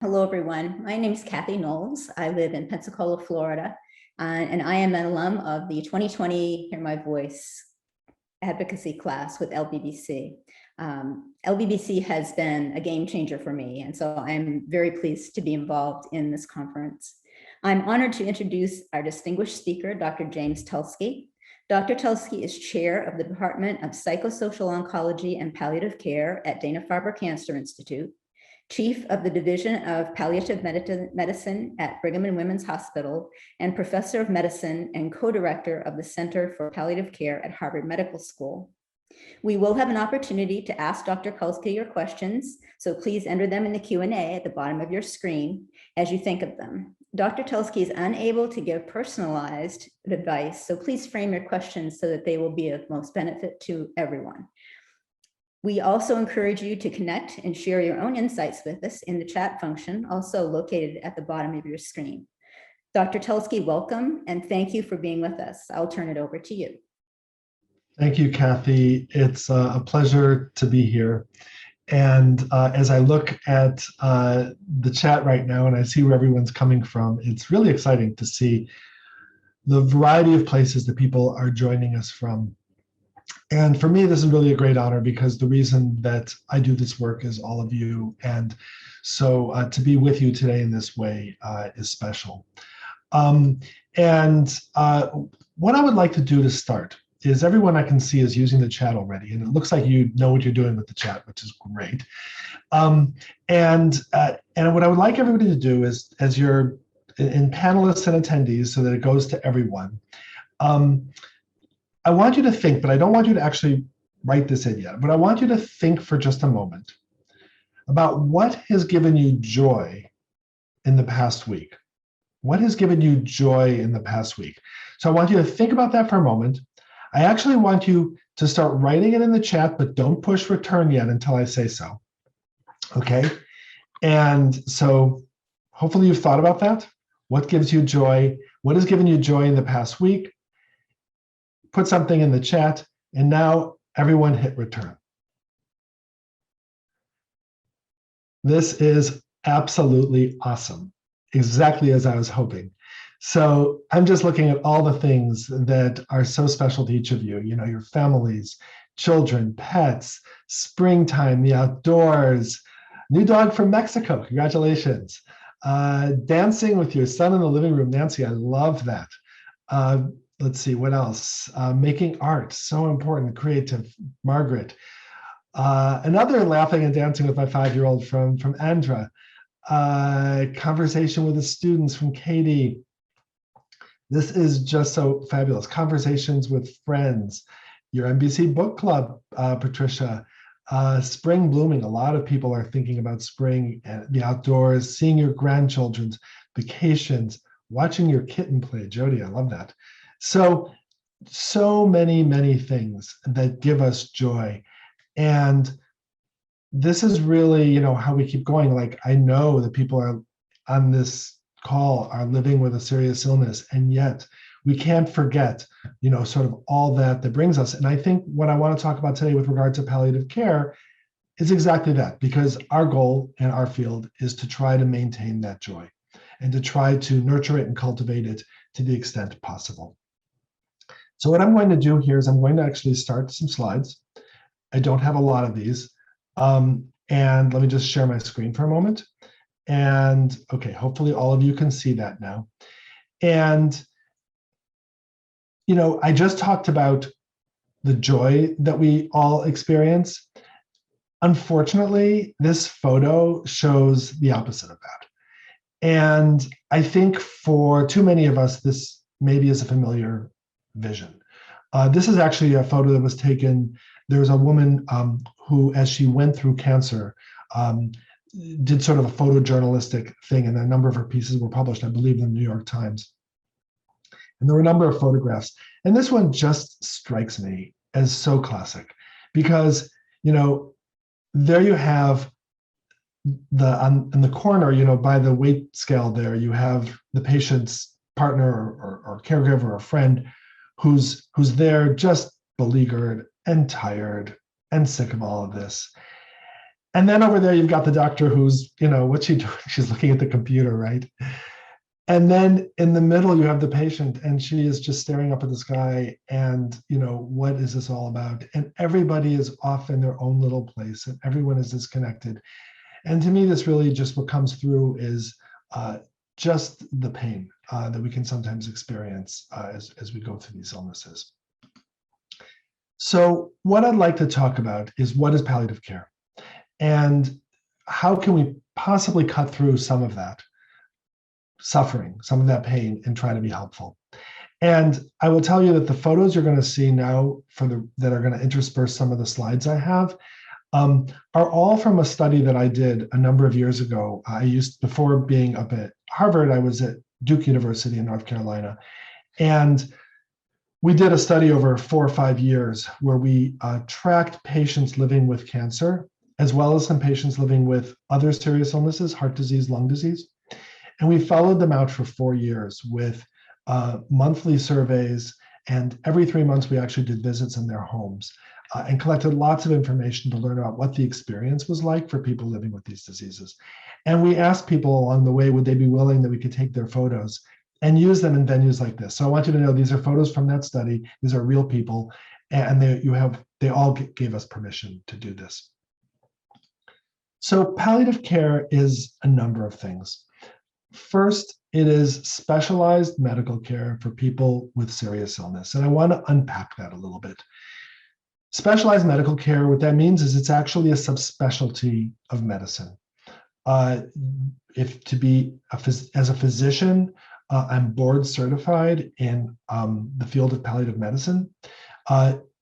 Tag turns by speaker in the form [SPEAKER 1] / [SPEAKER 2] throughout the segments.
[SPEAKER 1] Hello, everyone. My name is Kathy Knowles. I live in Pensacola, Florida, and I am an alum of the 2020 Hear My Voice advocacy class with LBBC. LBBC has been a game changer for me, and so I'm very pleased to be involved in this conference. I'm honored to introduce our distinguished speaker, Dr. James Tulsky. Dr. Tulsky is chair of the Department of Psychosocial Oncology and Palliative Care at Dana-Farber Cancer Institute, chief of the Division of Palliative Medicine at Brigham and Women's Hospital, and professor of medicine and co-director of the Center for Palliative Care at Harvard Medical School. We will have an opportunity to ask Dr. Tulsky your questions, so please enter them in the Q&A at the bottom of your screen as you think of them. Dr. Tulsky is unable to give personalized advice, so please frame your questions so that they will be of most benefit to everyone. We also encourage you to connect and share your own insights with us in the chat function, also located at the bottom of your screen. Dr. Tulsky, welcome, and thank you for being with us. I'll turn it over to you.
[SPEAKER 2] Thank you, Kathy. It's a pleasure to be here. And as I look at the chat right now and I see where everyone's coming from, it's really exciting to see the variety of places that people are joining us from. And for me, this is really a great honor because the reason that I do this work is all of you. And so to be with you today in this way is special. What I would like to do to start is everyone I can see is using the chat already. And it looks like you know what you're doing with the chat, which is great. And what I would like everybody to do is, as you're in panelists and attendees, so that it goes to everyone, I want you to think, but I don't want you to actually write this in yet, but I want you to think for just a moment about what has given you joy in the past week. What has given you joy in the past week? So I want you to think about that for a moment. I actually want you to start writing it in the chat, but don't push return yet until I say so. Okay? And so hopefully you've thought about that. What gives you joy? What has given you joy in the past week? Put something in the chat, and now everyone hit return. This is absolutely awesome, exactly as I was hoping. So I'm just looking at all the things that are so special to each of you, you know, your families, children, pets, springtime, the outdoors, new dog from Mexico, congratulations. Dancing with your son in the living room, Nancy, I love that. Let's see, what else? Making art, so important, creative, Margaret. Another laughing and dancing with my 5-year-old from Andra. Conversation with the students from Katie. This is just so fabulous. Conversations with friends. Your NBC book club, Patricia. Spring blooming, a lot of people are thinking about spring and the outdoors, seeing your grandchildren's vacations, watching your kitten play. Jody, I love that. So many things that give us joy. And this is really, you know, how we keep going. Like, I know that people are on this call are living with a serious illness, and yet we can't forget, you know, sort of all that brings us. And I think what I want to talk about today with regard to palliative care is exactly that, because our goal in our field is to try to maintain that joy and to try to nurture it and cultivate it to the extent possible. So what I'm going to do here is I'm going to actually start some slides. I don't have a lot of these. And let me just share my screen for a moment. And okay, hopefully all of you can see that now. And, you know, I just talked about the joy that we all experience. Unfortunately, this photo shows the opposite of that. And I think for too many of us, this maybe is a familiar vision. This is actually a photo that was taken. There's a woman who, as she went through cancer, did sort of a photojournalistic thing, and a number of her pieces were published, I believe, in the New York Times. And there were a number of photographs. And this one just strikes me as so classic because, you know, there you have in the corner, you know, by the weight scale there, you have the patient's partner or caregiver or friend who's there just beleaguered and tired and sick of all of this. And then over there, you've got the doctor who's, what's she doing? She's looking at the computer, right? And then in the middle, you have the patient, and she is just staring up at the sky. And, what is this all about? And everybody is off in their own little place, and everyone is disconnected. And to me, this really just what comes through is just the pain that we can sometimes experience as we go through these illnesses. So what I'd like to talk about is what is palliative care? And how can we possibly cut through some of that suffering, some of that pain, and try to be helpful? And I will tell you that the photos you're going to see now that are going to intersperse some of the slides I have are all from a study that I did a number of years ago. Before being up at Harvard, I was at Duke University in North Carolina. And we did a study over 4 or 5 years where we tracked patients living with cancer, as well as some patients living with other serious illnesses, heart disease, lung disease. And we followed them out for 4 years with monthly surveys. And every 3 months, we actually did visits in their homes and collected lots of information to learn about what the experience was like for people living with these diseases. And we asked people along the way, would they be willing that we could take their photos and use them in venues like this? So I want you to know these are photos from that study. These are real people, and they all gave us permission to do this. So palliative care is a number of things. First, it is specialized medical care for people with serious illness. And I want to unpack that a little bit. Specialized medical care, what that means is it's actually a subspecialty of medicine. As a physician, I'm board certified in the field of palliative medicine.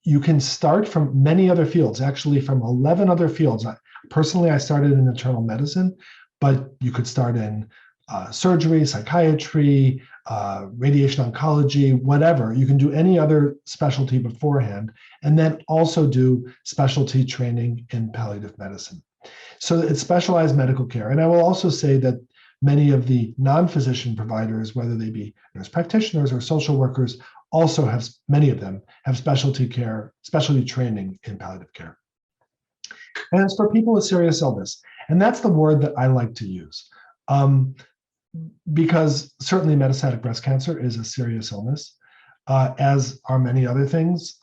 [SPEAKER 2] You can start from many other fields, actually from 11 other fields. Personally, I started in internal medicine, but you could start in surgery, psychiatry, radiation oncology, whatever. You can do any other specialty beforehand, and then also do specialty training in palliative medicine. So it's specialized medical care. And I will also say that many of the non-physician providers, whether they be nurse practitioners or social workers, also many of them have specialty training in palliative care. And it's for people with serious illness. And that's the word that I like to use. Because certainly metastatic breast cancer is a serious illness, as are many other things,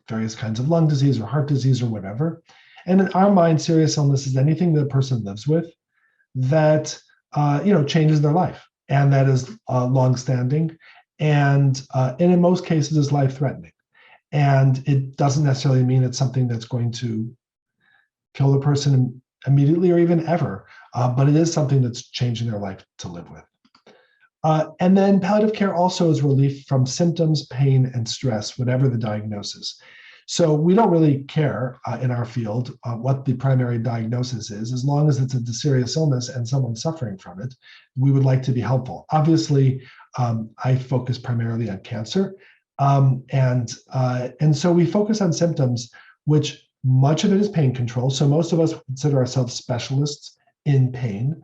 [SPEAKER 2] various kinds of lung disease or heart disease or whatever. And in our mind, serious illness is anything that a person lives with that changes their life, and that is longstanding, and in most cases is life-threatening. And it doesn't necessarily mean it's something that's going to kill the person immediately or even ever, but it is something that's changing their life to live with. And then palliative care also is relief from symptoms, pain, and stress, whatever the diagnosis. So we don't really care in our field what the primary diagnosis is, as long as it's a serious illness and someone's suffering from it. We would like to be helpful. Obviously, I focus primarily on cancer, and so we focus on symptoms, which much of it is pain control. So most of us consider ourselves specialists in pain,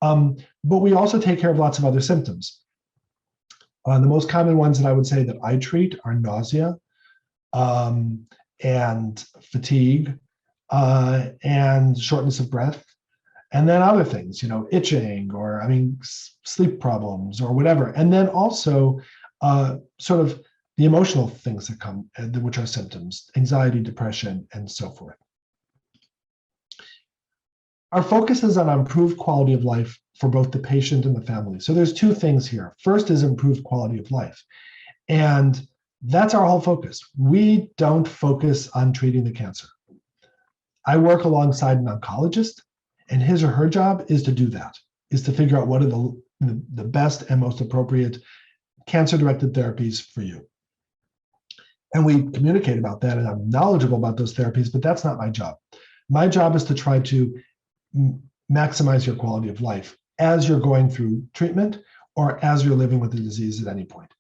[SPEAKER 2] but we also take care of lots of other symptoms. The most common ones that I would say that I treat are nausea, and fatigue, and shortness of breath, and then other things, itching, or sleep problems or whatever. And then also sort of the emotional things that come, which are symptoms, anxiety, depression, and so forth. Our focus is on improved quality of life for both the patient and the family. So there's two things here. First is improved quality of life. And that's our whole focus. We don't focus on treating the cancer. I work alongside an oncologist, and his or her job is to do that, is to figure out what are the best and most appropriate cancer-directed therapies for you. And we communicate about that, and I'm knowledgeable about those therapies, but that's not my job. My job is to try to maximize your quality of life as you're going through treatment or as you're living with the disease at any point.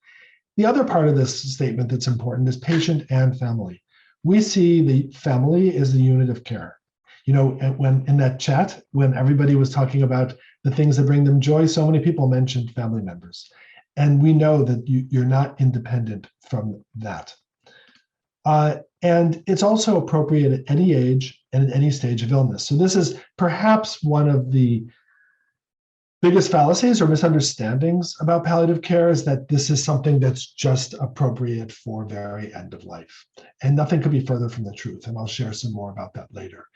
[SPEAKER 2] The other part of this statement that's important is patient and family. We see the family as the unit of care. When in that chat, when everybody was talking about the things that bring them joy, so many people mentioned family members. And we know that you're not independent from that. And it's also appropriate at any age and at any stage of illness. So this is perhaps one of the biggest fallacies or misunderstandings about palliative care, is that this is something that's just appropriate for very end of life. And nothing could be further from the truth. And I'll share some more about that later.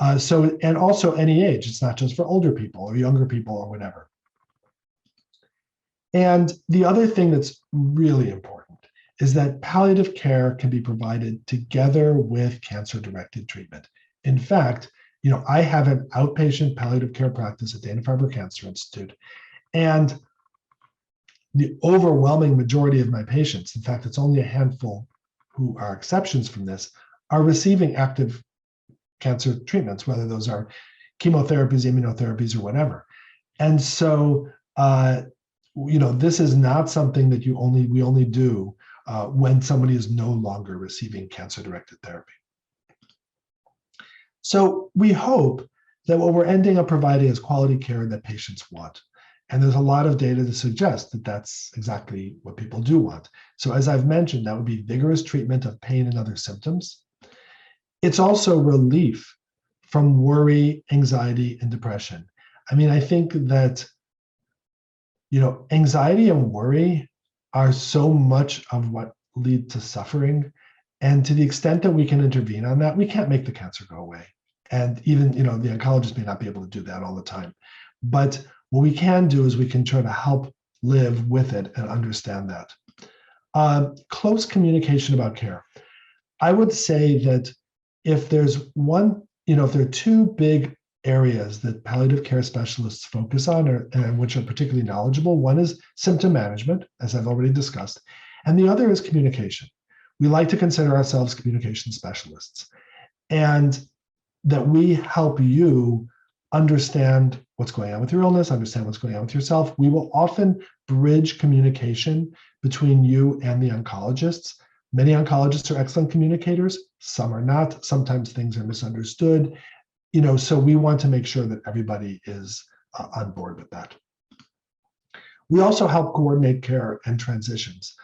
[SPEAKER 2] And also any age, it's not just for older people or younger people or whatever. And the other thing that's really important is that palliative care can be provided together with cancer-directed treatment. In fact, I have an outpatient palliative care practice at Dana-Farber Cancer Institute, and the overwhelming majority of my patients, in fact, it's only a handful who are exceptions from this, are receiving active cancer treatments, whether those are chemotherapies, immunotherapies, or whatever. And so, this is not something that we only do when somebody is no longer receiving cancer-directed therapy. So we hope that what we're ending up providing is quality care that patients want. And there's a lot of data to suggest that that's exactly what people do want. So as I've mentioned, that would be vigorous treatment of pain and other symptoms. It's also relief from worry, anxiety, and depression. I think that, anxiety and worry are so much of what lead to suffering. And to the extent that we can intervene on that, we can't make the cancer go away. And even, the oncologist may not be able to do that all the time. But what we can do is we can try to help live with it and understand that. Close communication about care. I would say that if there's if there are two big areas that palliative care specialists focus on, and which are particularly knowledgeable, one is symptom management, as I've already discussed, and the other is communication. We like to consider ourselves communication specialists, and that we help you understand what's going on with your illness, understand what's going on with yourself. We will often bridge communication between you and the oncologists. Many oncologists are excellent communicators, some are not. Sometimes things are misunderstood. So we want to make sure that everybody is on board with that. We also help coordinate care and transitions,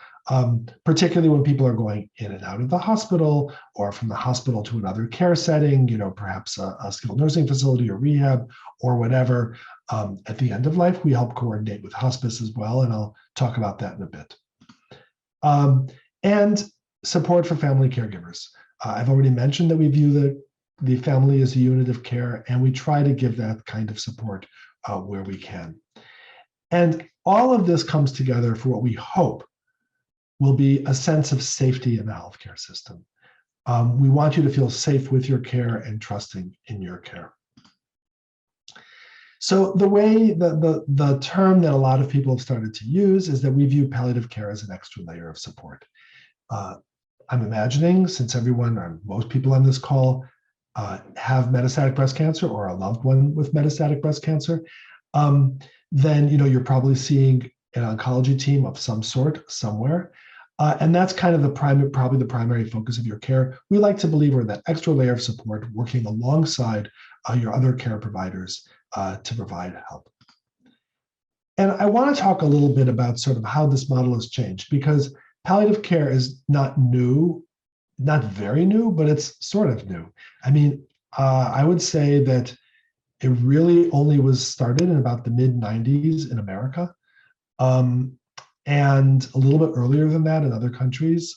[SPEAKER 2] particularly when people are going in and out of the hospital or from the hospital to another care setting, perhaps a skilled nursing facility or rehab or whatever. At the end of life, we help coordinate with hospice as well, and I'll talk about that in a bit. And support for family caregivers. I've already mentioned that we view the family as a unit of care, and we try to give that kind of support where we can. And all of this comes together for what we hope will be a sense of safety in the healthcare system. We want you to feel safe with your care and trusting in your care. So the way the term that a lot of people have started to use is that we view palliative care as an extra layer of support. I'm imagining, since everyone or most people on this call have metastatic breast cancer or a loved one with metastatic breast cancer, then you're probably seeing an oncology team of some sort somewhere. And that's kind of probably the primary focus of your care. We like to believe we're that extra layer of support working alongside your other care providers to provide help. And I want to talk a little bit about sort of how this model has changed, because palliative care is not new, not very new, but it's sort of new. I would say that it really only was started in about the mid-90s in America, and a little bit earlier than that in other countries.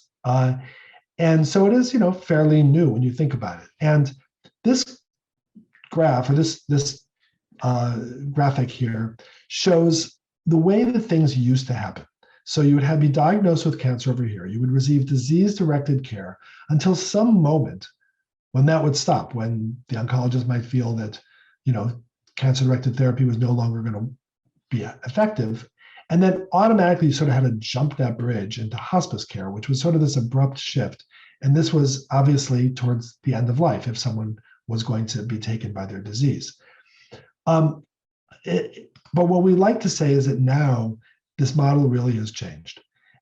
[SPEAKER 2] And so it is, fairly new when you think about it. And this graph, or this graphic here, shows the way that things used to happen. So you would be diagnosed with cancer over here. You would receive disease-directed care until some moment when that would stop, when the oncologist might feel that, cancer-directed therapy was no longer going to be effective. And then automatically you sort of had to jump that bridge into hospice care, which was sort of this abrupt shift. And this was obviously towards the end of life if someone was going to be taken by their disease. But what we like to say is that now this model really has changed.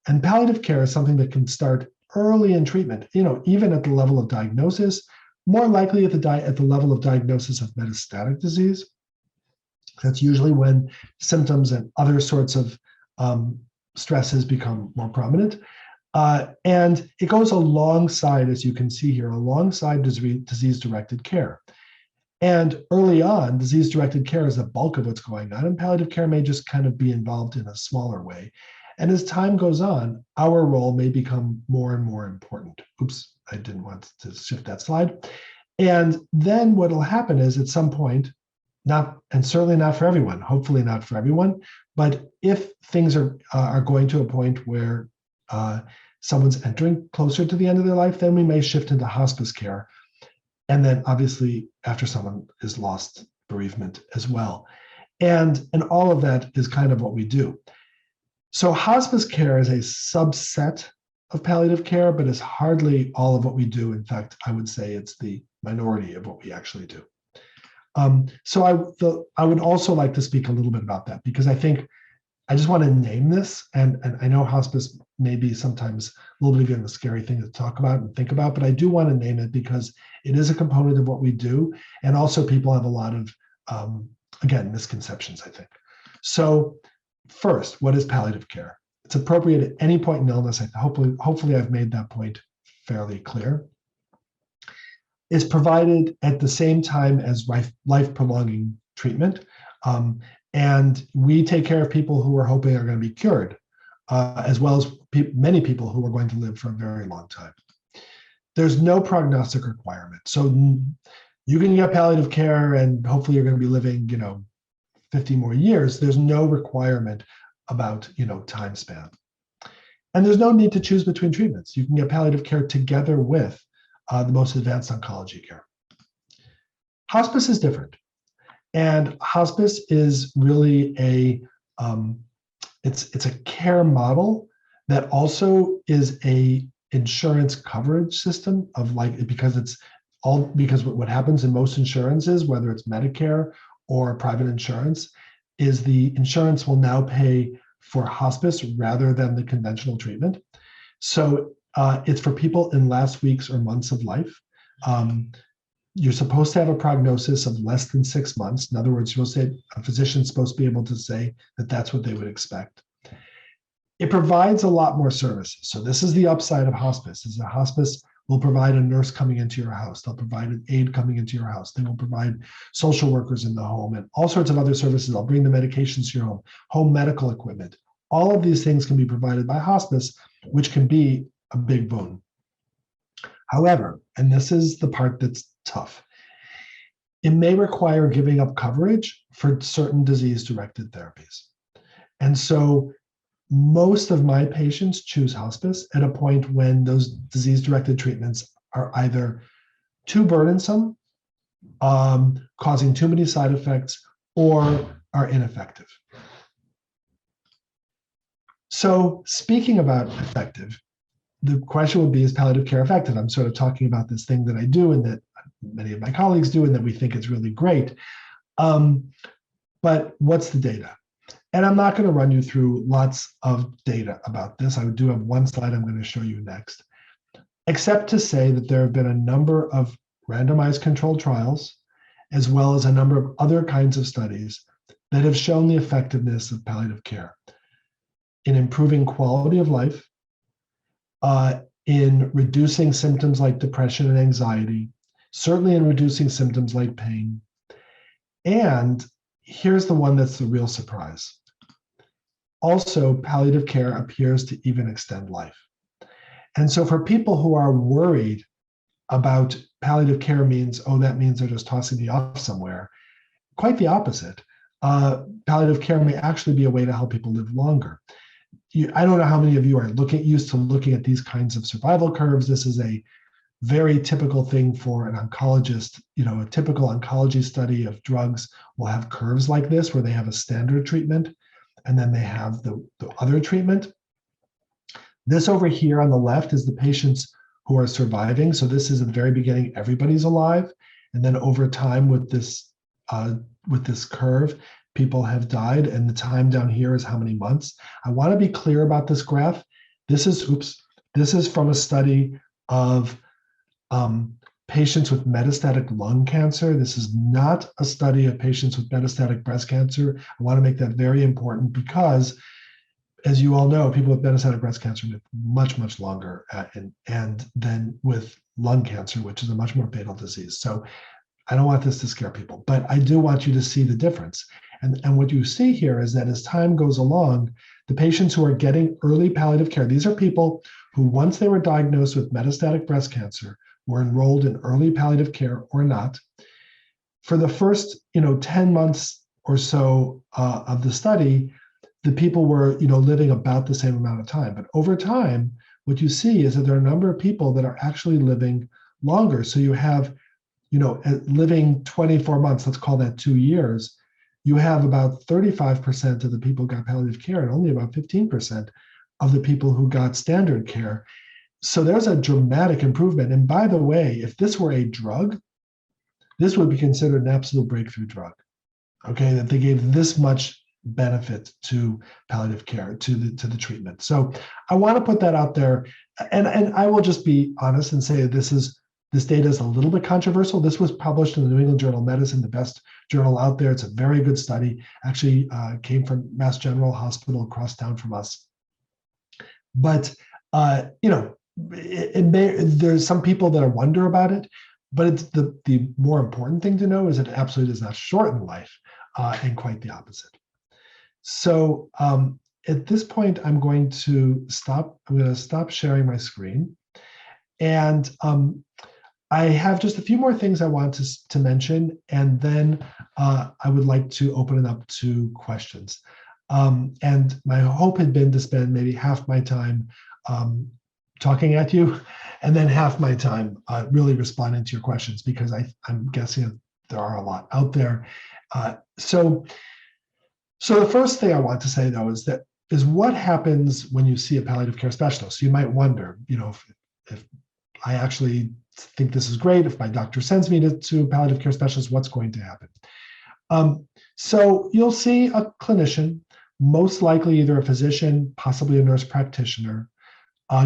[SPEAKER 2] And palliative care is something that can start early in treatment, even at the level of diagnosis, more likely at the level of diagnosis of metastatic disease. That's usually when symptoms and other sorts of stresses become more prominent. And it goes alongside, as you can see here, alongside disease-directed care. And early on, disease-directed care is the bulk of what's going on, and palliative care may just kind of be involved in a smaller way. And as time goes on, our role may become more and more important. Oops, I didn't want to shift that slide. And then what will happen is at some point, not, and certainly not for everyone, hopefully not for everyone, but if things are going to a point where someone's entering closer to the end of their life, then we may shift into hospice care. And then obviously after someone is lost, bereavement as well. And all of that is kind of what we do. So hospice care is a subset of palliative care, but it's hardly all of what we do. In fact, I would say it's the minority of what we actually do. So I would also like to speak a little bit about that, because I think I just want to name this, and I know hospice may be sometimes a little bit of a scary thing to talk about and think about, but I do want to name it because it is a component of what we do, and also people have a lot of, again, misconceptions, I think. So first, what is palliative care? It's appropriate at any point in illness. Hopefully I've made that point fairly clear. It's provided at the same time as life-prolonging treatment. And we take care of people who we're hoping are going to be cured, as well as many people who are going to live for a very long time. There's no prognostic requirement. So you can get palliative care and hopefully you're going to be living, 50 more years. There's no requirement about, time span. And there's no need to choose between treatments. You can get palliative care together with the most advanced oncology care. Hospice is different. And hospice is really it's a care model that also is a insurance coverage system of because what happens in most insurances, whether it's Medicare or private insurance, is the insurance will now pay for hospice rather than the conventional treatment. So it's for people in last weeks or months of life. You're supposed to have a prognosis of less than 6 months. In other words, a physician's supposed to be able to say that that's what they would expect. It provides a lot more services. So this is the upside of hospice, is that hospice will provide a nurse coming into your house. They'll provide an aide coming into your house. They will provide social workers in the home and all sorts of other services. They'll bring the medications to your home medical equipment. All of these things can be provided by hospice, which can be a big boon. However, and this is the part that's tough, it may require giving up coverage for certain disease-directed therapies. And so most of my patients choose hospice at a point when those disease-directed treatments are either too burdensome, causing too many side effects, or are ineffective. So speaking about effective, the question would be, is palliative care effective? I'm sort of talking about this thing that I do and that many of my colleagues do and that we think is really great. But what's the data? And I'm not going to run you through lots of data about this. I do have one slide I'm going to show you next, except to say that there have been a number of randomized controlled trials, as well as a number of other kinds of studies that have shown the effectiveness of palliative care in improving quality of life, in reducing symptoms like depression and anxiety, certainly in reducing symptoms like pain. And here's the one that's the real surprise. Also, palliative care appears to even extend life. And so for people who are worried about palliative care means, oh, that means they're just tossing me off somewhere, quite the opposite. Palliative care may actually be a way to help people live longer. I don't know how many of you are used to looking at these kinds of survival curves. This is a very typical thing for an oncologist. A typical oncology study of drugs will have curves like this, where they have a standard treatment, and then they have the other treatment. This over here on the left is the patients who are surviving. So this is at the very beginning, everybody's alive. And then over time with this curve, people have died, and the time down here is how many months. I want to be clear about this graph. This is from a study of patients with metastatic lung cancer. This is not a study of patients with metastatic breast cancer. I want to make that very important, because as you all know, people with metastatic breast cancer live much, much longer, and then with lung cancer, which is a much more fatal disease. So I don't want this to scare people, but I do want you to see the difference. And what you see here is that as time goes along, the patients who are getting early palliative care, these are people who, once they were diagnosed with metastatic breast cancer, were enrolled in early palliative care or not. For the first, 10 months or so of the study, the people were, living about the same amount of time. But over time, what you see is that there are a number of people that are actually living longer. So you have, living 24 months, let's call that 2 years, you have about 35% of the people who got palliative care and only about 15% of the people who got standard care. So there's a dramatic improvement. And by the way, if this were a drug, this would be considered an absolute breakthrough drug, okay, that they gave this much benefit to palliative care, to the treatment. So I want to put that out there. And I will just be honest and say this data is a little bit controversial. This was published in the New England Journal of Medicine, the best journal out there. It's a very good study. Actually came from Mass General Hospital across town from us. But, there's some people that wonder about it, but it's the more important thing to know is it absolutely does not shorten life, and quite the opposite. So at this point, I'm going to stop. I'm going to stop sharing my screen. And I have just a few more things I want to mention, and then I would like to open it up to questions. And my hope had been to spend maybe half my time talking at you, and then half my time really responding to your questions, because I'm guessing there are a lot out there. So the first thing I want to say, though, is what happens when you see a palliative care specialist. You might wonder, if I actually think this is great, if my doctor sends me to a palliative care specialist, what's going to happen? So you'll see a clinician, most likely either a physician, possibly a nurse practitioner.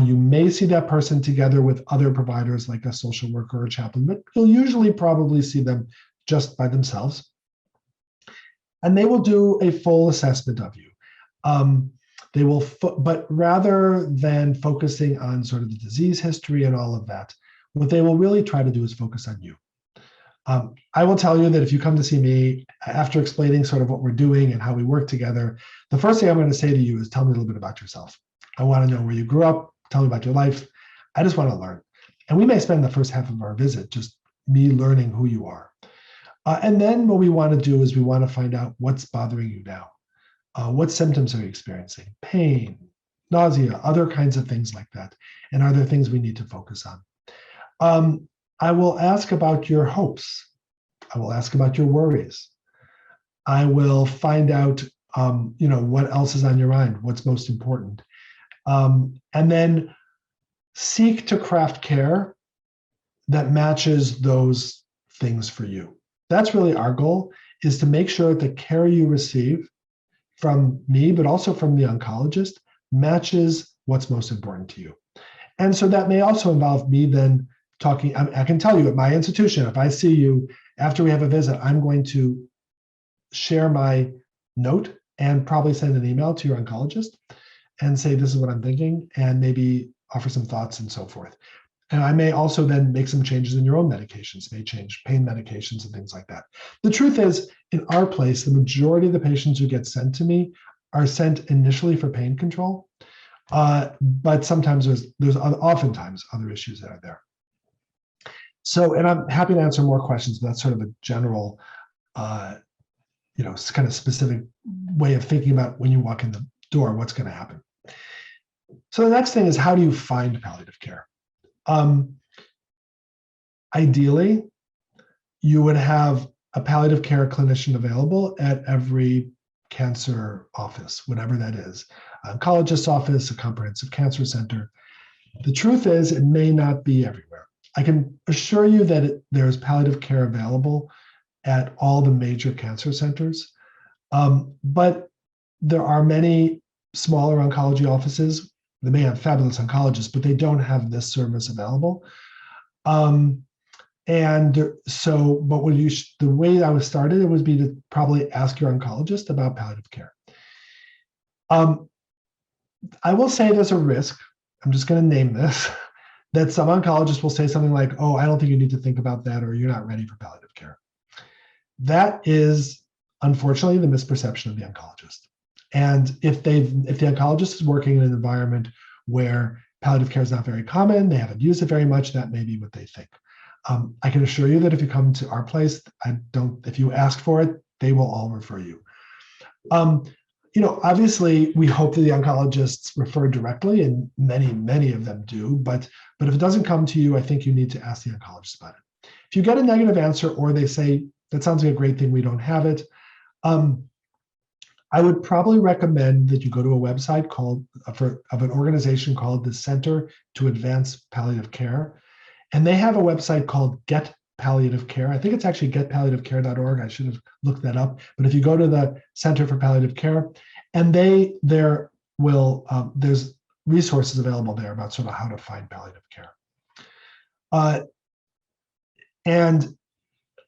[SPEAKER 2] You may see that person together with other providers like a social worker or chaplain, but you'll usually probably see them just by themselves. And they will do a full assessment of you. They will, but rather than focusing on sort of the disease history and all of that, what they will really try to do is focus on you. I will tell you that if you come to see me, after explaining sort of what we're doing and how we work together, the first thing I'm going to say to you is tell me a little bit about yourself. I want to know where you grew up, tell me about your life. I just want to learn. And we may spend the first half of our visit just me learning who you are. And then what we want to do is we want to find out what's bothering you now. What symptoms are you experiencing? Pain, nausea, other kinds of things like that. And are there things we need to focus on? I will ask about your hopes. I will ask about your worries. I will find out, what else is on your mind, what's most important. And then seek to craft care that matches those things for you. That's really our goal, is to make sure that the care you receive from me, but also from the oncologist, matches what's most important to you. And so that may also involve me then talking. I can tell you at my institution, if I see you after we have a visit, I'm going to share my note and probably send an email to your oncologist and say, this is what I'm thinking, and maybe offer some thoughts and so forth. And I may also then make some changes in your own medications, may change pain medications and things like that. The truth is, in our place, the majority of the patients who get sent to me are sent initially for pain control, but sometimes there's oftentimes other issues that are there. So, and I'm happy to answer more questions, but that's sort of a general, kind of specific way of thinking about when you walk in the door, what's going to happen. So the next thing is, how do you find palliative care? Ideally, you would have a palliative care clinician available at every cancer office, whatever that is, oncologist's office, a comprehensive cancer center. The truth is, it may not be everywhere. I can assure you that there's palliative care available at all the major cancer centers, but there are many smaller oncology offices. They may have fabulous oncologists, but they don't have this service available. And so, but the way I was started, it would be to probably ask your oncologist about palliative care. I will say there's a risk. I'm just going to name this that some oncologists will say something like, "Oh, I don't think you need to think about that," or "You're not ready for palliative care." That is unfortunately the misperception of the oncologist. And if the oncologist is working in an environment where palliative care is not very common, they haven't used it very much, that may be what they think. I can assure you that if you come to our place, if you ask for it, they will all refer you. Obviously, we hope that the oncologists refer directly, and many of them do. But if it doesn't come to you, I think you need to ask the oncologist about it. If you get a negative answer, or they say that sounds like a great thing, we don't have it, I would probably recommend that you go to a website of an organization called the Center to Advance Palliative Care, and they have a website called Get Palliative Care. I think it's actually getpalliativecare.org. I should have looked that up. But if you go to the Center for Palliative Care, and there's resources available there about sort of how to find palliative care. And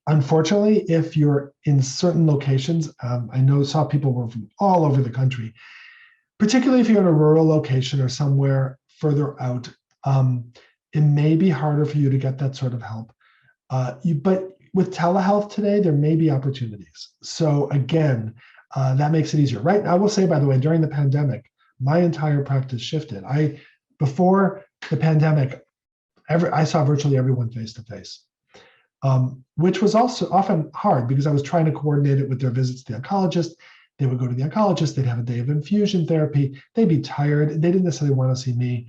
[SPEAKER 2] unfortunately, if you're in certain locations, I saw people were from all over the country, particularly if you're in a rural location or somewhere further out, it may be harder for you to get that sort of help. But with telehealth today, there may be opportunities. So again, that makes it easier. Right now, I will say, by the way, during the pandemic, my entire practice shifted. Before the pandemic, I saw virtually everyone face to face, which was also often hard because I was trying to coordinate it with their visits to the oncologist. They would go to the oncologist, they'd have a day of infusion therapy, they'd be tired, they didn't necessarily want to see me.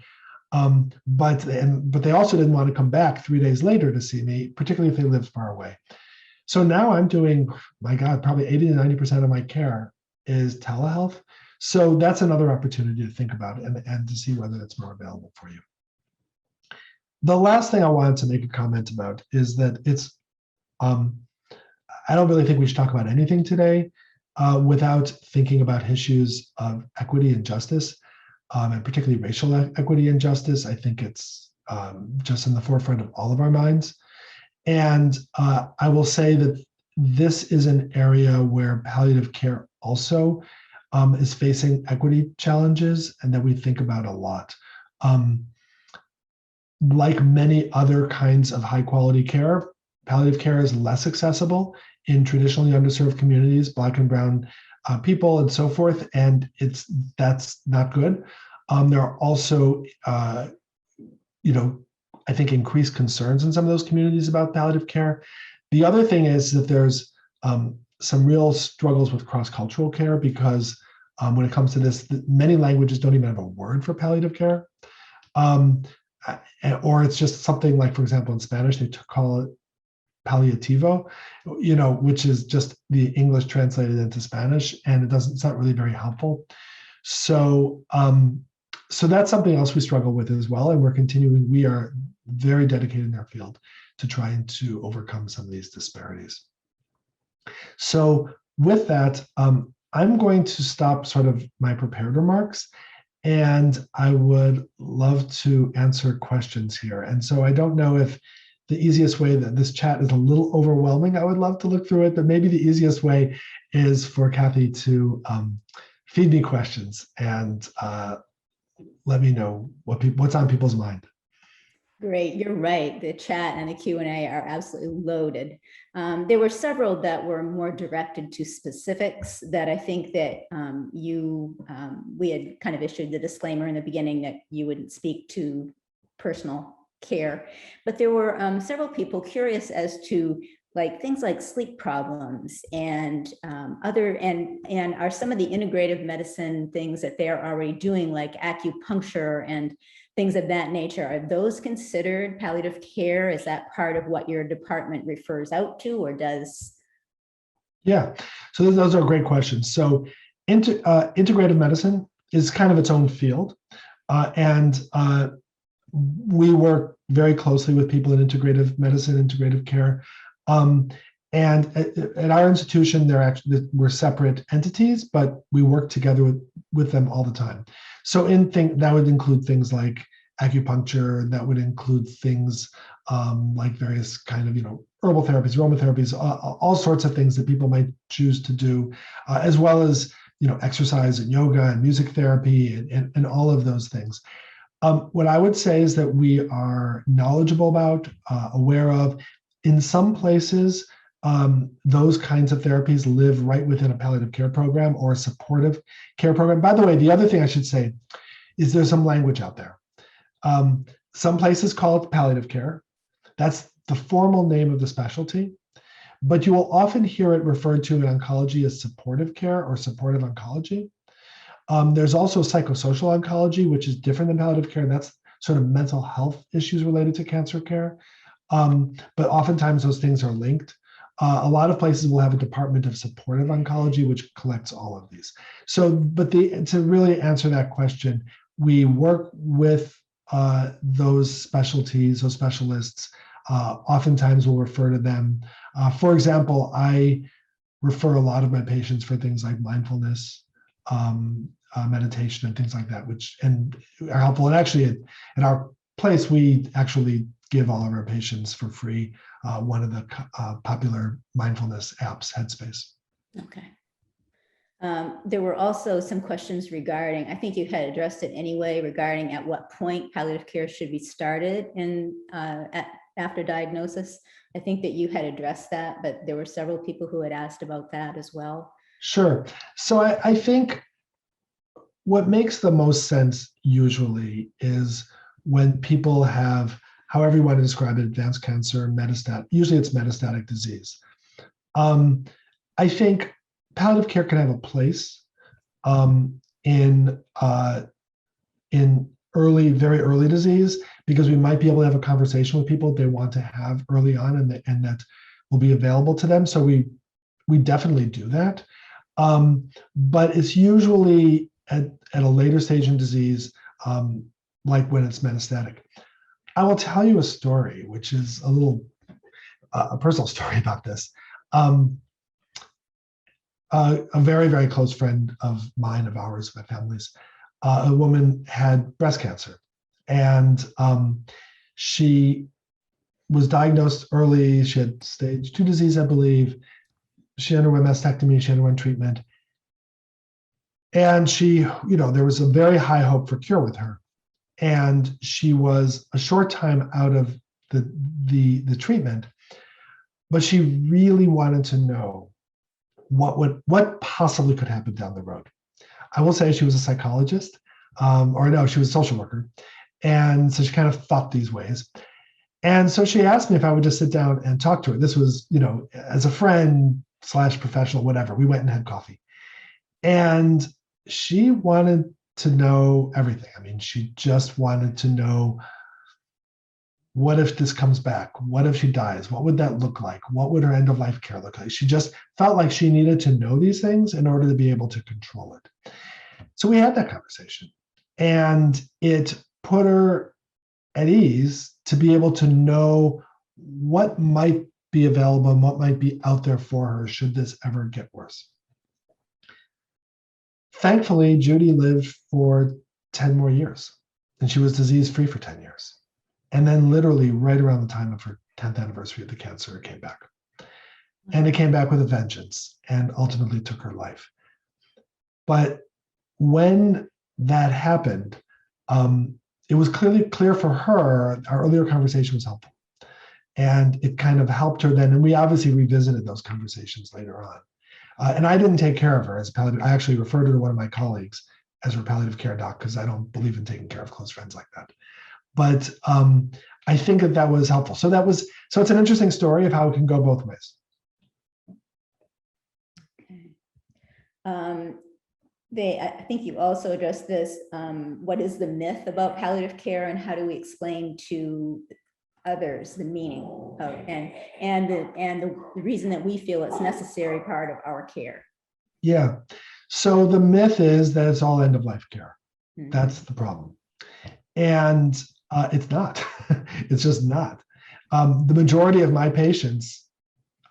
[SPEAKER 2] But they also didn't want to come back 3 days later to see me, particularly if they lived far away. So now I'm doing, my God, probably 80 to 90% of my care is telehealth. So that's another opportunity to think about and to see whether it's more available for you. The last thing I wanted to make a comment about is that I don't really think we should talk about anything today without thinking about issues of equity and justice, and particularly racial equity and justice. I think it's just in the forefront of all of our minds. And I will say that this is an area where palliative care also is facing equity challenges and that we think about a lot. Like many other kinds of high quality care, palliative care is less accessible in traditionally underserved communities, Black and Brown people and so forth, and that's not good. There are also, I think, increased concerns in some of those communities about palliative care. The other thing is that there's some real struggles with cross-cultural care because when it comes to this, many languages don't even have a word for palliative care. Or it's just something like, for example, in Spanish, they call it Palliativo, which is just the English translated into Spanish, and it's not really very helpful. So that's something else we struggle with as well, and we are very dedicated in our field to trying to overcome some of these disparities. So with that, I'm going to stop sort of my prepared remarks, and I would love to answer questions here. And so I don't know if the easiest way, that this chat is a little overwhelming, I would love to look through it, but maybe the easiest way is for Kathy to feed me questions and let me know what's on people's mind.
[SPEAKER 1] Great, you're right. The chat and the Q&A are absolutely loaded. There were several that were more directed to specifics that I think that we had kind of issued the disclaimer in the beginning that you wouldn't speak to personal care, but there were several people curious as to things like sleep problems and and are some of the integrative medicine things that they're already doing, like acupuncture and things of that nature, are those considered palliative care? Is that part of what your department refers out to or does?
[SPEAKER 2] Yeah, so those are great questions. So integrative medicine is kind of its own field. And we work very closely with people in integrative medicine, integrative care. And at our institution, we're separate entities, but we work together with them all the time. So that would include things like acupuncture, that would include things like various kind of, herbal therapies, aromatherapies, all sorts of things that people might choose to do, as well as exercise and yoga and music therapy and all of those things. What I would say is that we are knowledgeable about, aware of. In some places, those kinds of therapies live right within a palliative care program or a supportive care program. By the way, the other thing I should say is there's some language out there. Some places call it palliative care. That's the formal name of the specialty. But you will often hear it referred to in oncology as supportive care or supportive oncology. There's also psychosocial oncology, which is different than palliative care. That's sort of mental health issues related to cancer care. But oftentimes those things are linked. A lot of places will have a department of supportive oncology, which collects all of these. So, but to really answer that question, we work with those specialties, those specialists. Oftentimes we'll refer to them. For example, I refer a lot of my patients for things like mindfulness, meditation, and things like that, which are helpful. And actually, at our place, we actually give all of our patients for free one of the popular mindfulness apps, Headspace.
[SPEAKER 1] Okay. There were also some questions regarding, I think you had addressed it anyway, regarding at what point palliative care should be started after diagnosis. I think that you had addressed that, but there were several people who had asked about that as well.
[SPEAKER 2] Sure. So I think what makes the most sense usually is when people have, however you want to describe it, advanced cancer, metastatic, usually it's metastatic disease. I think palliative care can have a place in very early disease, because we might be able to have a conversation with people they want to have early on, and that will be available to them. So we definitely do that. But it's usually at a later stage in disease, like when it's metastatic. I will tell you a story, which is a personal story about this. A very, very close friend of mine, of ours, my family's, a woman had breast cancer, and she was diagnosed early. She had stage 2 disease, I believe. She underwent mastectomy, she underwent treatment. And there was a very high hope for cure with her. And she was a short time out of the treatment, but she really wanted to know what possibly could happen down the road. I will say she was a psychologist, she was a social worker. And so she kind of thought these ways. And so she asked me if I would just sit down and talk to her. This was, as a friend / professional, whatever. We went and had coffee. And she wanted to know everything. I mean, she just wanted to know, what if this comes back? What if she dies? What would that look like? What would her end of life care look like? She just felt like she needed to know these things in order to be able to control it. So we had that conversation, and it put her at ease to be able to know what might be available and what might be out there for her should this ever get worse. Thankfully, Judy lived for 10 more years, and she was disease-free for 10 years. And then literally right around the time of her 10th anniversary of the cancer, it came back. And it came back with a vengeance and ultimately took her life. But when that happened, it was clear for her, our earlier conversation was helpful. And it kind of helped her then. And we obviously revisited those conversations later on. And I didn't take care of her as a palliative. I actually referred her to one of my colleagues as her palliative care doc, because I don't believe in taking care of close friends like that. But I think that was helpful. So it's an interesting story of how it can go both ways.
[SPEAKER 1] Okay. I think you also addressed this. What is the myth about palliative care, and how do we explain to others the meaning of and the reason that we feel it's necessary part of our care?
[SPEAKER 2] Yeah. So the myth is that it's all end of life care. Mm-hmm. That's the problem. And it's not. It's just not. The majority of my patients,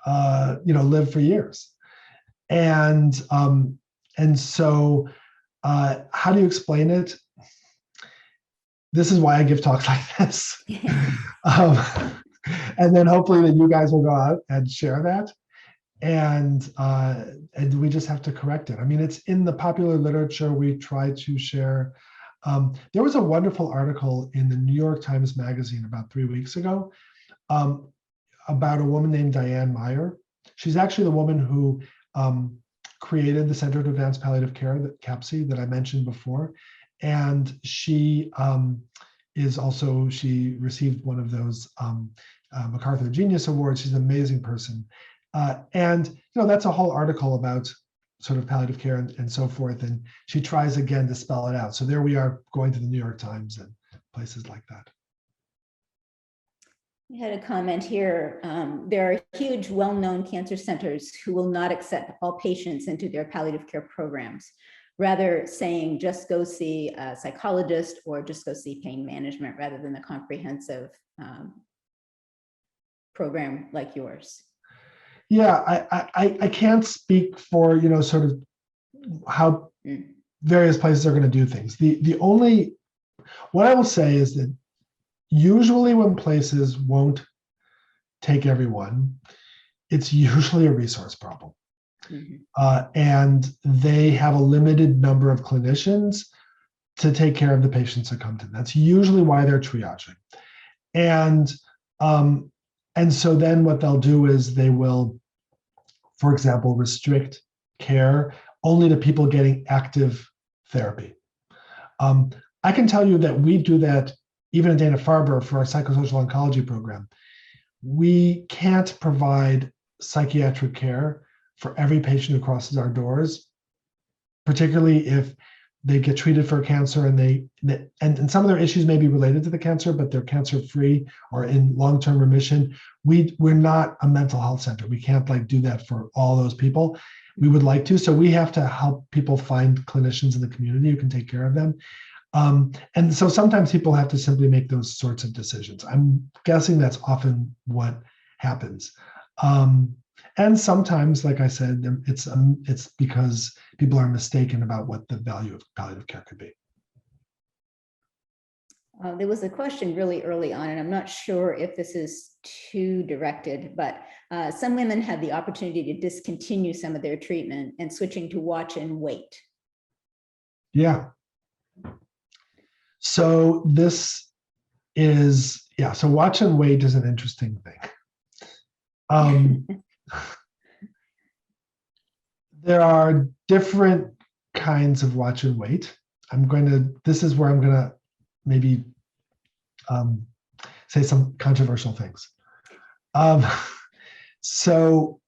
[SPEAKER 2] live for years, and so how do you explain it? This is why I give talks like this, and then hopefully that you guys will go out and share that. and we just have to correct it. I mean, it's in the popular literature. We try to share. There was a wonderful article in the New York Times Magazine about 3 weeks ago about a woman named Diane Meyer. She's actually the woman who created the Center to Advance Palliative Care, the CAPC, that I mentioned before. And she she received one of those MacArthur Genius Awards. She's an amazing person. And that's a whole article about sort of palliative care and so forth. And she tries again to spell it out. So there we are going to the New York Times and places like that.
[SPEAKER 1] We had a comment here. There are huge, well-known cancer centers who will not accept all patients into their palliative care programs, rather saying just go see a psychologist or just go see pain management rather than a comprehensive program like yours.
[SPEAKER 2] Yeah, I can't speak for, sort of how various places are going to do things. What I will say is that usually when places won't take everyone, it's usually a resource problem. And they have a limited number of clinicians to take care of the patients that come to them. That's usually why they're triaging. And so then what they'll do is they will, for example, restrict care only to people getting active therapy. I can tell you that we do that even at Dana-Farber for our psychosocial oncology program. We can't provide psychiatric care for every patient who crosses our doors, particularly if they get treated for cancer and some of their issues may be related to the cancer, but they're cancer-free or in long-term remission. We're not a mental health center. We can't do that for all those people. We would like to, so we have to help people find clinicians in the community who can take care of them. And so sometimes people have to simply make those sorts of decisions. I'm guessing that's often what happens. And sometimes, like I said, it's because people are mistaken about what the value of palliative care could be.
[SPEAKER 1] There was a question really early on, and I'm not sure if this is too directed, but some women had the opportunity to discontinue some of their treatment and switching to watch and wait.
[SPEAKER 2] Yeah. So this is, so watch and wait is an interesting thing. There are different kinds of watch and wait. This is where I'm going to maybe say some controversial things. So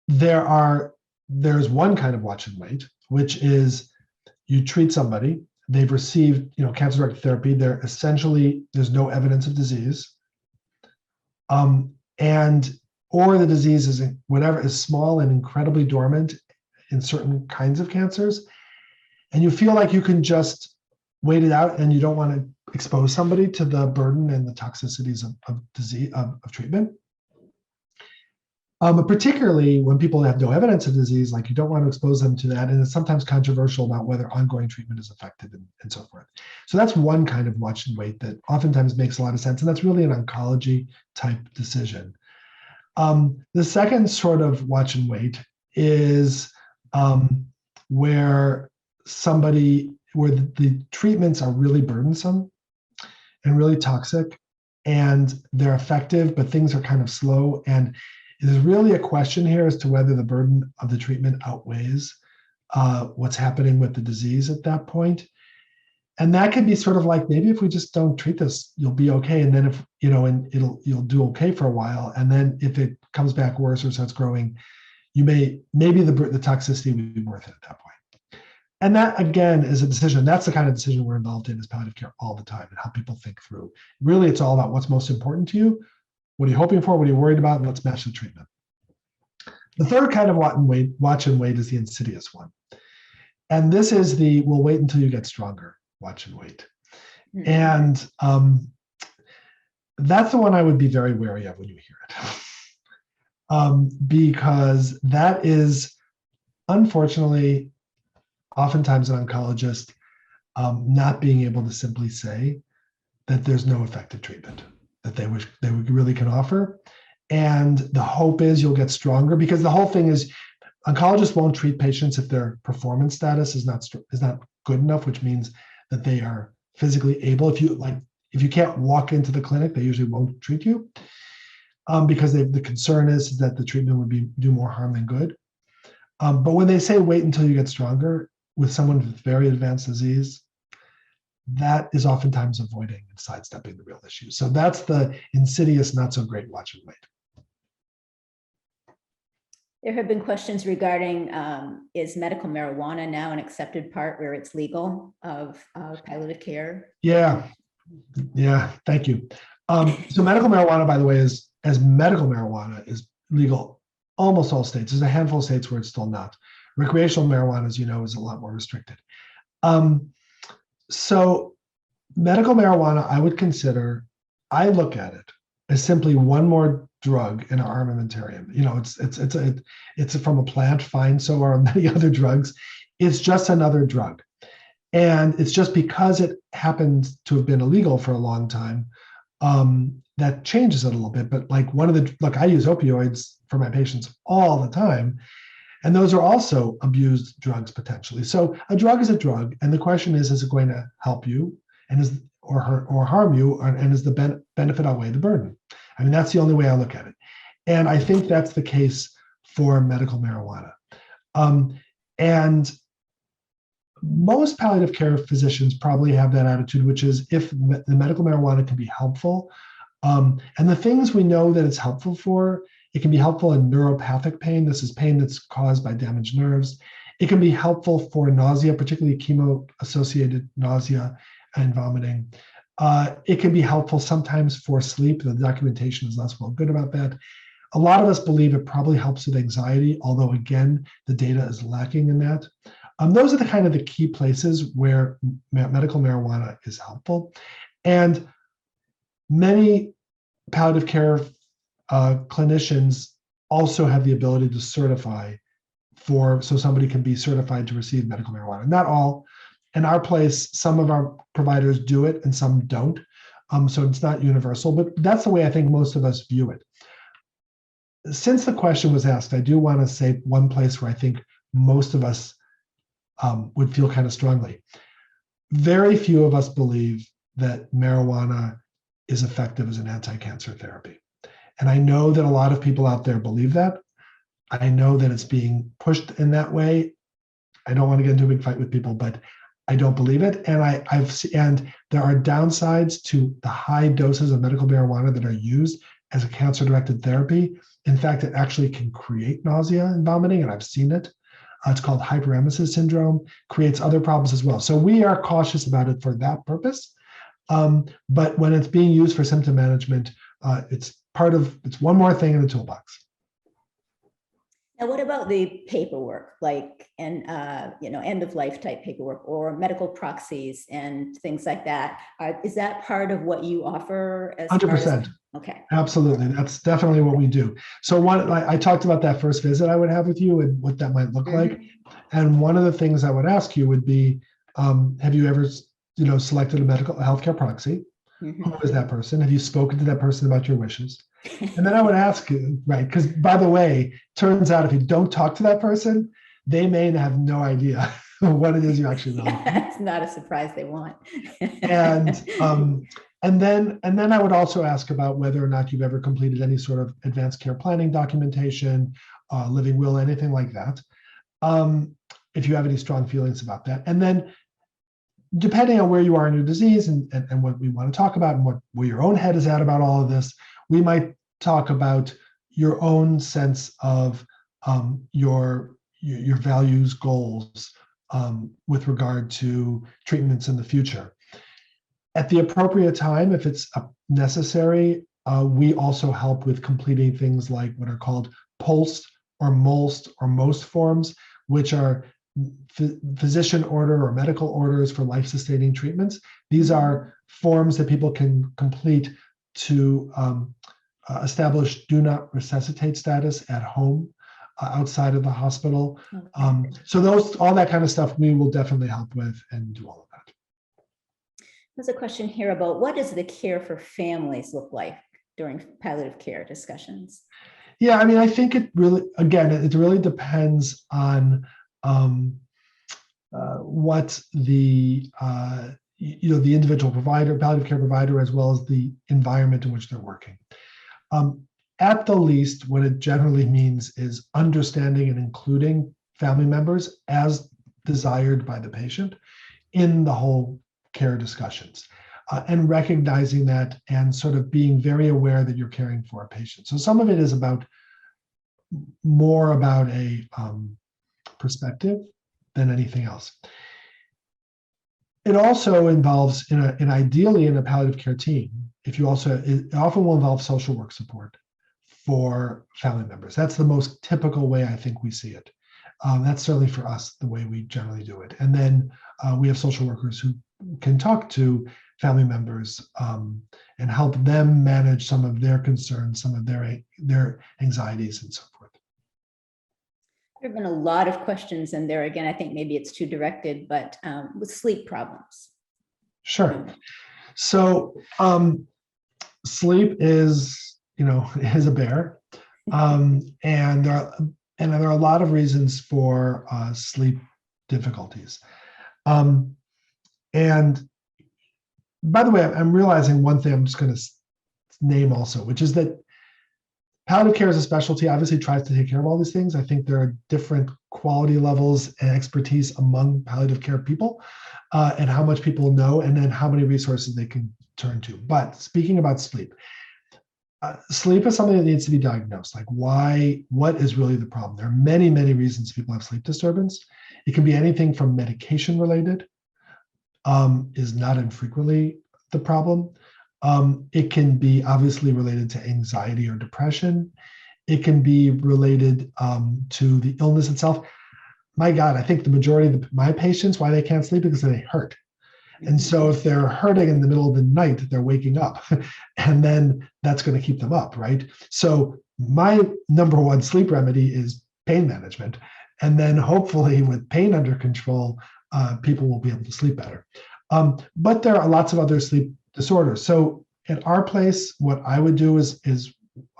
[SPEAKER 2] there's one kind of watch and wait, which is you treat somebody, they've received cancer-directed therapy, there's no evidence of disease, or the disease is small and incredibly dormant in certain kinds of cancers, and you feel like you can just wait it out and you don't want to expose somebody to the burden and the toxicities of treatment. But particularly when people have no evidence of disease, you don't want to expose them to that, and it's sometimes controversial about whether ongoing treatment is effective and so forth. So that's one kind of watch and wait that oftentimes makes a lot of sense, and that's really an oncology type decision. The second sort of watch and wait is where the treatments are really burdensome and really toxic, and they're effective, but things are kind of slow. And there's really a question here as to whether the burden of the treatment outweighs what's happening with the disease at that point. And that could be sort of maybe if we just don't treat this, you'll be okay. And then if, you'll do okay for a while. And then if it comes back worse or starts growing, maybe the toxicity would be worth it at that point. And that, again, is a decision. That's the kind of decision we're involved in as palliative care all the time, and how people think through. Really, it's all about what's most important to you. What are you hoping for? What are you worried about? And let's match the treatment. The third kind of watch and wait is the insidious one. And this is we'll wait until you get stronger, watch and wait. Mm-hmm. And that's the one I would be very wary of when you hear it. Because that is, unfortunately, oftentimes an oncologist not being able to simply say that there's no effective treatment that they really can offer, And the hope is you'll get stronger, because the whole thing is oncologists won't treat patients if their performance status is not good enough, which means that they are physically able. If you can't walk into the clinic, they usually won't treat you, because the concern is that the treatment would do more harm than good. But when they say wait until you get stronger with someone with very advanced disease, that is oftentimes avoiding and sidestepping the real issue. So that's the insidious, not so great watch and wait.
[SPEAKER 1] There have been questions regarding, is medical marijuana now an accepted part where it's legal of palliative care?
[SPEAKER 2] Yeah, thank you. So medical marijuana, by the way, is legal almost all states. There's a handful of states where it's still not. Recreational marijuana, as you know, is a lot more restricted. So medical marijuana, I look at it as simply one more drug in our armamentarium. It's from a plant, fine, so are many other drugs. It's just another drug. And it's just because it happens to have been illegal for a long time, that changes it a little bit. But I use opioids for my patients all the time, and those are also abused drugs potentially. So a drug is a drug, and the question is it going to help you or harm you, and is the benefit outweigh the burden? I mean, that's the only way I look at it. And I think that's the case for medical marijuana. And most palliative care physicians probably have that attitude, which is if the medical marijuana can be helpful, and the things we know that it's helpful for, it can be helpful in neuropathic pain. This is pain that's caused by damaged nerves. It can be helpful for nausea, particularly chemo-associated nausea and vomiting. It can be helpful sometimes for sleep. The documentation is less well good about that. A lot of us believe it probably helps with anxiety, although again, the data is lacking in that. Those are the key places where medical marijuana is helpful. And many palliative care clinicians also have the ability to certify so somebody can be certified to receive medical marijuana. Not all. In our place, some of our providers do it and some don't. So it's not universal, but that's the way I think most of us view it. Since the question was asked, I do want to say one place where I think most of us would feel kind of strongly. Very few of us believe that marijuana is effective as an anti-cancer therapy. And I know that a lot of people out there believe that. I know that it's being pushed in that way. I don't want to get into a big fight with people, but I don't believe it. And and there are downsides to the high doses of medical marijuana that are used as a cancer-directed therapy. In fact, it actually can create nausea and vomiting, and I've seen it. It's called hyperemesis syndrome, creates other problems as well. So we are cautious about it for that purpose. But when it's being used for symptom management, it's one more thing in the toolbox.
[SPEAKER 1] Now, what about the paperwork, end of life type paperwork or medical proxies and things like that? Is that part of what you offer?
[SPEAKER 2] 100%.
[SPEAKER 1] Okay.
[SPEAKER 2] Absolutely. That's definitely what we do. So I talked about that first visit I would have with you and what that might look like. And one of the things I would ask you would be, have you ever, selected a healthcare proxy? Who is that person? Have you spoken to that person about your wishes? And then I would ask you, right, because by the way, turns out if you don't talk to that person, they may have no idea what it is you actually know.
[SPEAKER 1] It's not a surprise they want.
[SPEAKER 2] And then I would also ask about whether or not you've ever completed any sort of advanced care planning documentation, living will, anything like that. If you have any strong feelings about that. And then depending on where you are in your disease and what we want to talk about and where your own head is at about all of this, we might talk about your own sense of your values, goals with regard to treatments in the future. At the appropriate time, if it's necessary, we also help with completing things like what are called POLST or MOLST or MOST forms, which are physician order or medical orders for life-sustaining treatments. These are forms that people can complete to establish do not resuscitate status at home, outside of the hospital. Okay. So all that kind of stuff we will definitely help with and do all of that.
[SPEAKER 1] There's a question here about what does the care for families look like during palliative care discussions?
[SPEAKER 2] Yeah, I mean, I think it really depends on what the the individual provider, palliative care provider, as well as the environment in which they're working. At the least, what it generally means is understanding and including family members as desired by the patient in the whole care discussions, and recognizing that and sort of being very aware that you're caring for a patient. So some of it is more about a perspective than anything else. It also involves, ideally in a palliative care team, it often will involve social work support for family members. That's the most typical way I think we see it. That's certainly for us the way we generally do it. And then we have social workers who can talk to family members and help them manage some of their concerns, some of their anxieties and so forth.
[SPEAKER 1] There have been a lot of questions in there. Again, I think maybe it's too directed, but with sleep problems.
[SPEAKER 2] Sure. So sleep is a bear, and there are a lot of reasons for sleep difficulties. And by the way, I'm realizing one thing I'm just going to name also, which is that palliative care as a specialty obviously tries to take care of all these things. I think there are different quality levels and expertise among palliative care people, and how much people know, and then how many resources they can turn to. But speaking about sleep, sleep is something that needs to be diagnosed. Like what is really the problem? There are many, many reasons people have sleep disturbance. It can be anything from medication related, is not infrequently the problem. It can be obviously related to anxiety or depression. It can be related to the illness itself. My God, I think the majority of my patients, why they can't sleep, because they hurt. And so if they're hurting in the middle of the night, they're waking up, and then that's going to keep them up, right? So my number one sleep remedy is pain management. And then hopefully with pain under control, people will be able to sleep better. But there are lots of other sleep disorders. So at our place, what I would do is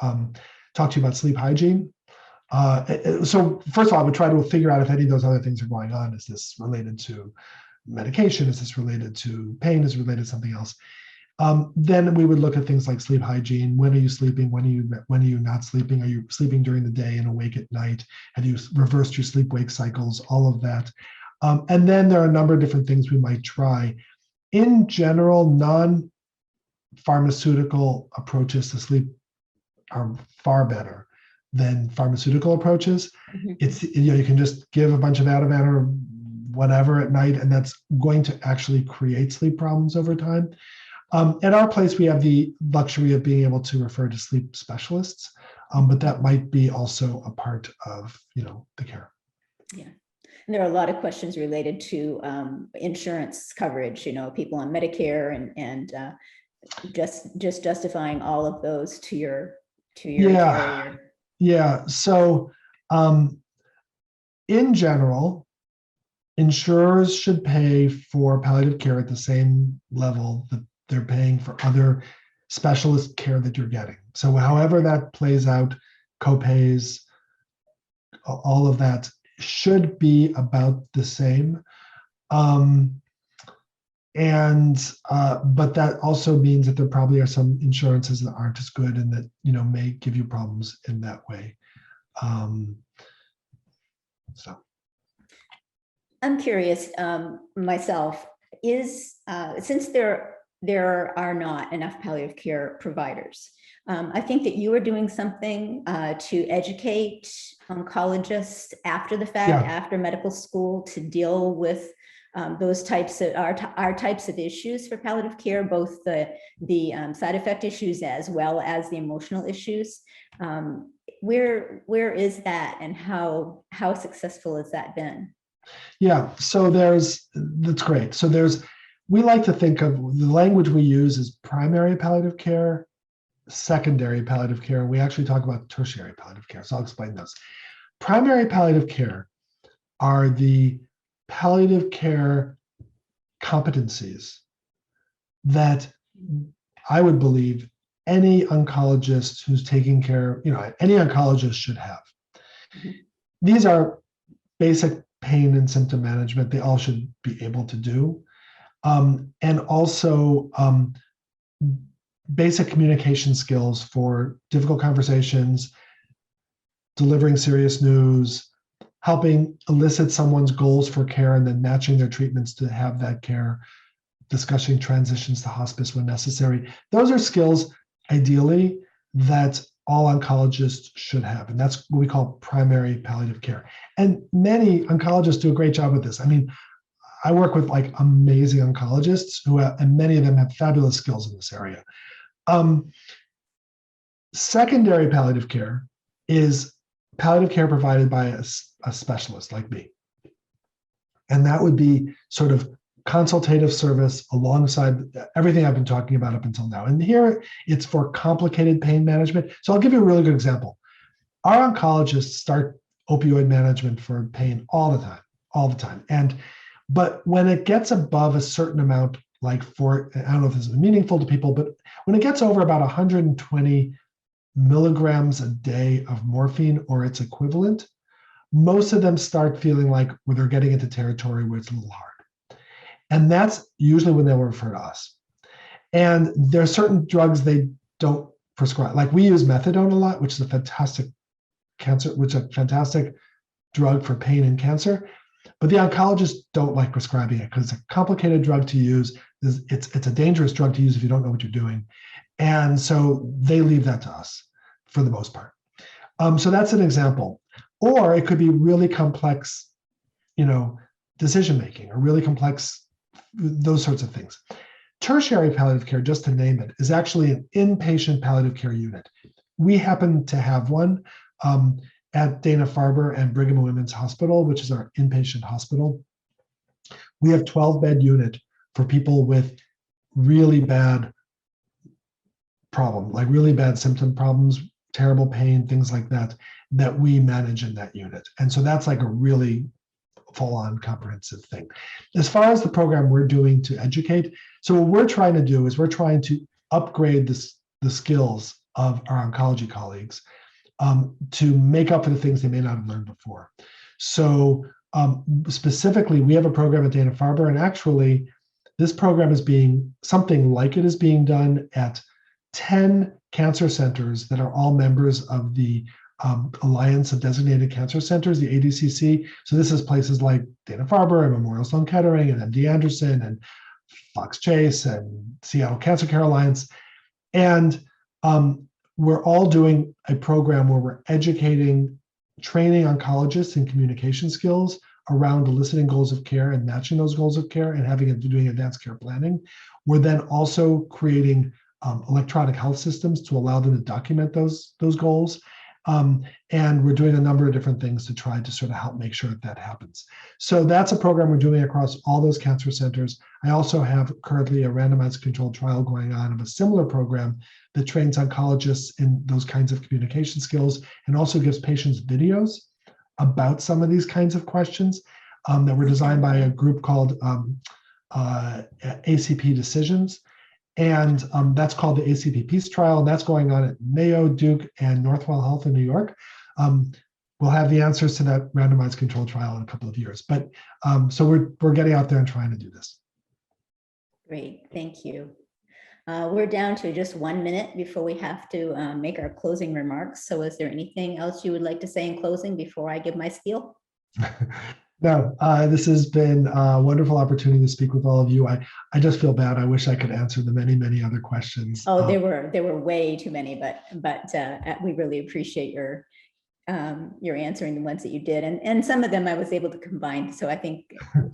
[SPEAKER 2] talk to you about sleep hygiene. So first of all, I would try to figure out if any of those other things are going on. Is this related to medication? Is this related to pain? Is it related to something else? Then we would look at things like sleep hygiene. When are you sleeping? When are you not sleeping? Are you sleeping during the day and awake at night? Have you reversed your sleep-wake cycles? All of that. And then there are a number of different things we might try. In general, non-pharmaceutical approaches to sleep are far better than pharmaceutical approaches. Mm-hmm. It's, you can just give a bunch of Ativan or whatever at night, and that's going to actually create sleep problems over time. At our place, we have the luxury of being able to refer to sleep specialists, but that might be also a part of, the care.
[SPEAKER 1] Yeah. And there are a lot of questions related to insurance coverage, people on Medicare and just justifying all of those to your carrier.
[SPEAKER 2] Yeah. So in general, insurers should pay for palliative care at the same level that they're paying for other specialist care that you're getting. So however that plays out, copays, all of that should be about the same. But that also means that there probably are some insurances that aren't as good and that, may give you problems in that way. So.
[SPEAKER 1] I'm curious myself, since there are not enough palliative care providers, I think that you are doing something to educate oncologists after the fact, after medical school, to deal with those types of our types of issues for palliative care, both the side effect issues as well as the emotional issues. Where is that, and how successful has that been?
[SPEAKER 2] Yeah, so that's great. So we like to think of the language we use as primary palliative care, secondary palliative care, and we actually talk about tertiary palliative care. So I'll explain those. Primary palliative care are the palliative care competencies that I would believe any oncologist who's taking care, any oncologist should have.
[SPEAKER 1] Mhm.
[SPEAKER 2] These are basic pain and symptom management they all should be able to do. And also basic communication skills for difficult conversations, delivering serious news, helping elicit someone's goals for care and then matching their treatments to have that care, discussing transitions to hospice when necessary. Those are skills, ideally, that all oncologists should have. And that's what we call primary palliative care. And many oncologists do a great job with this. I mean, I work with like amazing oncologists who have, and many of them have fabulous skills in this area. Secondary palliative care is palliative care provided by a specialist like me. And that would be sort of consultative service alongside everything I've been talking about up until now. And here it's for complicated pain management. So I'll give you a really good example. Our oncologists start opioid management for pain all the time. But when it gets above a certain amount, like I don't know if this is meaningful to people, but when it gets over about 120 milligrams a day of morphine or its equivalent, most of them start feeling like they're getting into territory where it's a little hard. And that's usually when they will refer to us. And there are certain drugs they don't prescribe. Like we use methadone a lot, which is a fantastic drug for pain and cancer. But the oncologists don't like prescribing it because it's a complicated drug to use. It's a dangerous drug to use if you don't know what you're doing. And so they leave that to us for the most part. So that's an example. Or it could be really complex, decision-making or really complex, those sorts of things. Tertiary palliative care, just to name it, is actually an inpatient palliative care unit. We happen to have one at Dana-Farber and Brigham and Women's Hospital, which is our inpatient hospital. We have 12-bed unit for people with really bad problem, like really bad symptom problems, terrible pain, things like that, that we manage in that unit. And so that's like a really full-on comprehensive thing. As far as the program we're doing to educate, so what we're trying to do is we're trying to upgrade the skills of our oncology colleagues to make up for the things they may not have learned before. So specifically, we have a program at Dana-Farber, and actually this program is something like it is being done at 10 cancer centers that are all members of the Alliance of Designated Cancer Centers, the ADCC. So this is places like Dana-Farber and Memorial Sloan Kettering and MD Anderson and Fox Chase and Seattle Cancer Care Alliance. And we're all doing a program where we're educating, training oncologists in communication skills around eliciting goals of care and matching those goals of care and doing advanced care planning. We're then also creating electronic health systems to allow them to document those goals. And we're doing a number of different things to try to sort of help make sure that happens. So that's a program we're doing across all those cancer centers. I also have currently a randomized controlled trial going on of a similar program that trains oncologists in those kinds of communication skills and also gives patients videos about some of these kinds of questions that were designed by a group called ACP Decisions. And that's called the ACP Peace Trial, and that's going on at Mayo, Duke, and Northwell Health in New York. We'll have the answers to that randomized control trial in a couple of years. But so we're getting out there and trying to do this.
[SPEAKER 1] Great, thank you. We're down to just 1 minute before we have to make our closing remarks. So is there anything else you would like to say in closing before I give my spiel?
[SPEAKER 2] No, this has been a wonderful opportunity to speak with all of you. I just feel bad. I wish I could answer the many, many other questions.
[SPEAKER 1] Oh, there were way too many, but we really appreciate your answering the ones that you did, and some of them I was able to combine. So I think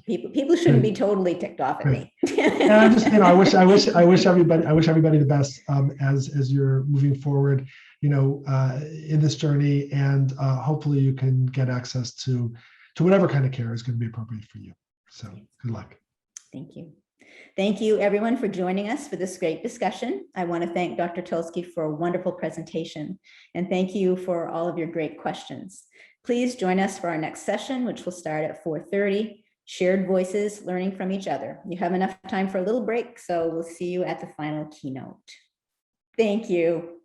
[SPEAKER 1] people shouldn't be totally ticked off at me.
[SPEAKER 2] And I just, I wish everybody the best as you're moving forward, in this journey, and hopefully you can get access to whatever kind of care is going to be appropriate for you. So good luck.
[SPEAKER 1] Thank you. Thank you everyone for joining us for this great discussion. I want to thank Dr. Tulsky for a wonderful presentation, and thank you for all of your great questions. Please join us for our next session, which will start at 4:30, Shared Voices, Learning from Each Other. You have enough time for a little break, so we'll see you at the final keynote. Thank you.